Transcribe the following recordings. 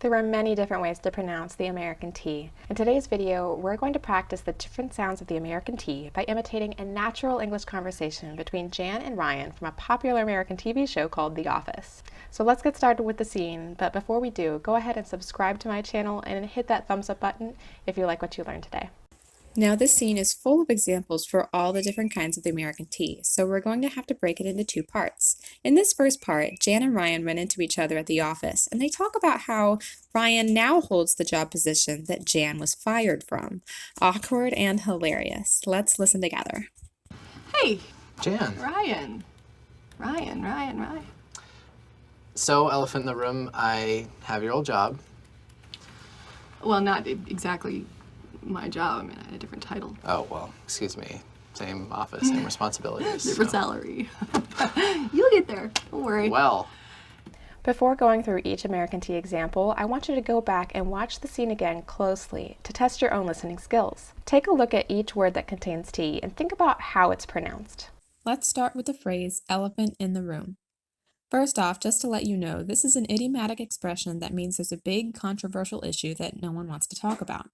There are many different ways to pronounce the American T. In today's video, we're going to practice the different sounds of the American T by imitating a natural English conversation between Jan and Ryan from a popular American TV show called The Office. So let's get started with the scene, but before we do, go ahead and subscribe to my channel and hit that thumbs up button if you like what you learned today. Now this scene is full of examples for all the different kinds of the American T, so we're going to have to break it into two parts. In this first part, Jan and Ryan run into each other at the office, and they talk about how Ryan now holds the job position that Jan was fired from. Awkward and hilarious. Let's listen together. Hey! Jan. Ryan. So, elephant in the room, I have your old job. Well, not exactly my job. I mean, I had a different title. Oh, well, excuse me. Same office, same responsibilities. Different salary. You'll get there. Don't worry. Well. Before going through each American T example, I want you to go back and watch the scene again closely to test your own listening skills. Take a look at each word that contains T and think about how it's pronounced. Let's start with the phrase elephant in the room. First off, just to let you know, this is an idiomatic expression that means there's a big controversial issue that no one wants to talk about.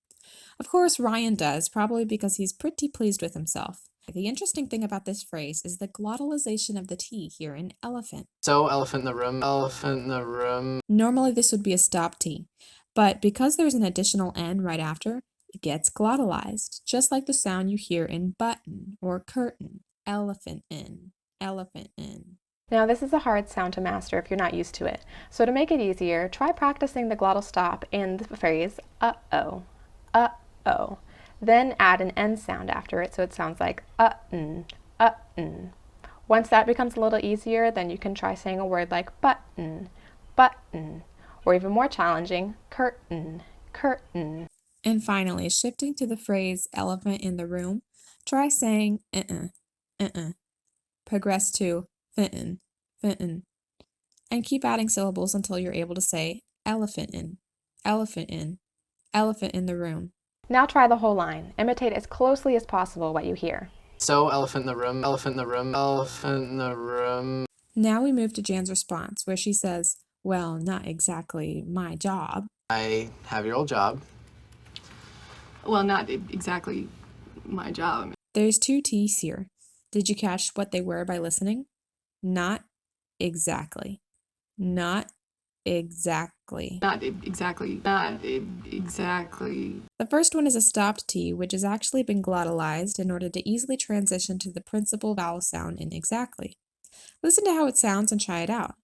Of course, Ryan does, probably because he's pretty pleased with himself. The interesting thing about this phrase is the glottalization of the T here in elephant. So, elephant in the room, elephant in the room. Normally this would be a stop T, but because there's an additional N right after, it gets glottalized, just like the sound you hear in button or curtain. Elephant in, elephant in. Now this is a hard sound to master if you're not used to it, so to make it easier, try practicing the glottal stop in the phrase uh-oh, uh-oh. Then add an N sound after it so it sounds like uh-n, uh-n. Once that becomes a little easier, then you can try saying a word like button, button, or even more challenging, curtain, curtain. And finally, shifting to the phrase elephant in the room, try saying progress to fittin', fittin', and keep adding syllables until you're able to say elephant in, elephant in, elephant in the room. Now try the whole line. Imitate as closely as possible what you hear. So, elephant in the room, elephant in the room, elephant in the room. Now we move to Jan's response, where she says, well, not exactly my job. I have your old job. Well, not exactly my job. There's two T's here. Did you catch what they were by listening? Not exactly. Not exactly. Not exactly. Not exactly. The first one is a stopped T, which has actually been glottalized in order to easily transition to the principal vowel sound in exactly. Listen to how it sounds and try it out.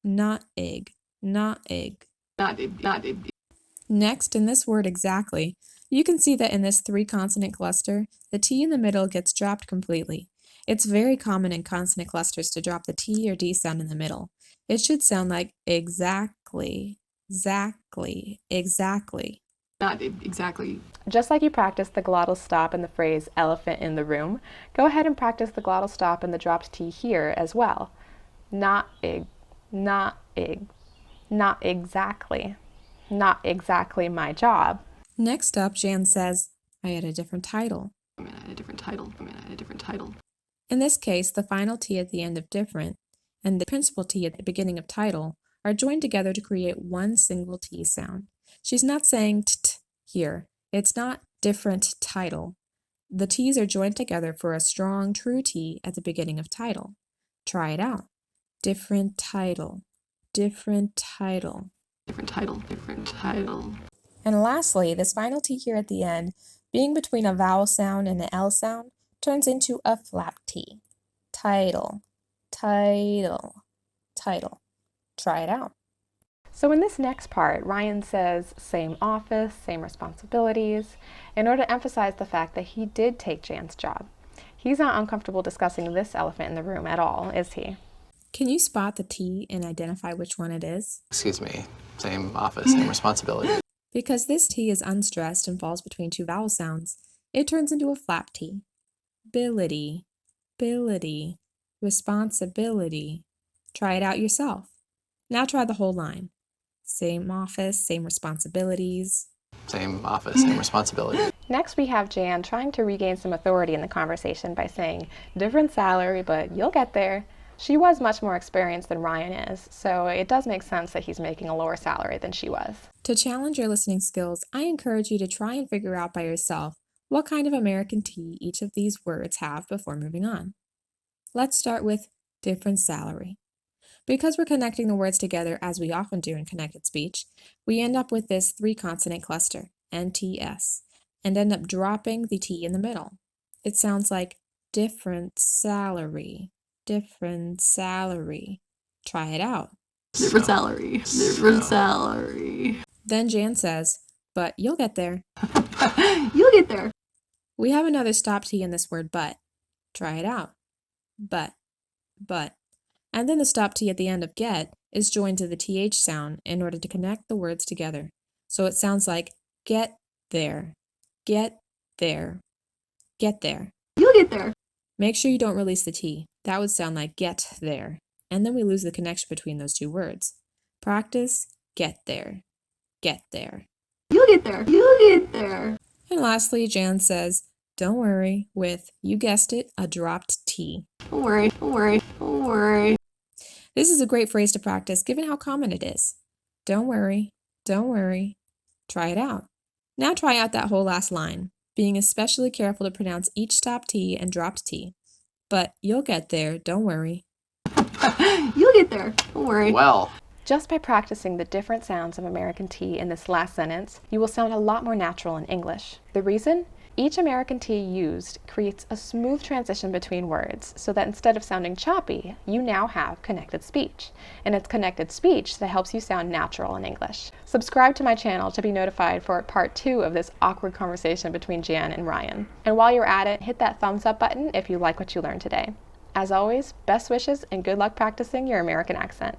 Not egg. Not egg. Not egg. Next, in this word exactly, you can see that in this three-consonant cluster, the T in the middle gets dropped completely. It's very common in consonant clusters to drop the T or D sound in the middle. It should sound like exactly, exactly, exactly. Not exactly. Just like you practiced the glottal stop in the phrase elephant in the room, go ahead and practice the glottal stop in the dropped T here as well. Not egg, not egg, not exactly my job. Next up, Jan says, I had a different title. I had a different title. In this case, the final T at the end of different and the principal T at the beginning of title are joined together to create one single T sound. She's not saying t here. It's not different title. The T's are joined together for a strong, true T at the beginning of title. Try it out. Different title, different title. Different title, different title. And lastly, this final T here at the end, being between a vowel sound and an L sound, turns into a flap T. Title, title, title. Try it out. So in this next part, Ryan says same office, same responsibilities, in order to emphasize the fact that he did take Jan's job. He's not uncomfortable discussing this elephant in the room at all, is he? Can you spot the T and identify which one it is? Excuse me. Same office, same responsibilities. Because this T is unstressed and falls between two vowel sounds, it turns into a flap T. Ability, ability, responsibility. Try it out yourself. Now try the whole line. Same office, same responsibilities. Same office, same responsibilities. Next we have Jan trying to regain some authority in the conversation by saying, different salary, but you'll get there. She was much more experienced than Ryan is, so it does make sense that he's making a lower salary than she was. To challenge your listening skills, I encourage you to try and figure out by yourself what kind of American T each of these words have before moving on. Let's start with different salary. Because we're connecting the words together as we often do in connected speech, we end up with this 3-consonant cluster, NTS, and end up dropping the T in the middle. It sounds like different salary, different salary. Try it out. Different salary, different salary. Then Jan says, but you'll get there. You'll get there. We have another stop T in this word but. Try it out. But. And then the stop T at the end of get is joined to the TH sound in order to connect the words together. So it sounds like get there, get there, get there. You'll get there. Make sure you don't release the T. That would sound like get there. And then we lose the connection between those two words. Practice get there, get there. You'll get there. You'll get there. And lastly, Jan says, don't worry, with, you guessed it, a dropped T. Don't worry, don't worry, don't worry. This is a great phrase to practice given how common it is. Don't worry, don't worry. Try it out. Now try out that whole last line, being especially careful to pronounce each stop T and dropped T. But you'll get there, don't worry. You'll get there, don't worry. Well, Just by practicing the different sounds of American T in this last sentence, you will sound a lot more natural in English. The reason? Each American T used creates a smooth transition between words so that instead of sounding choppy, you now have connected speech. And it's connected speech that helps you sound natural in English. Subscribe to my channel to be notified for part 2 of this awkward conversation between Jan and Ryan. And while you're at it, hit that thumbs up button if you like what you learned today. As always, best wishes and good luck practicing your American accent.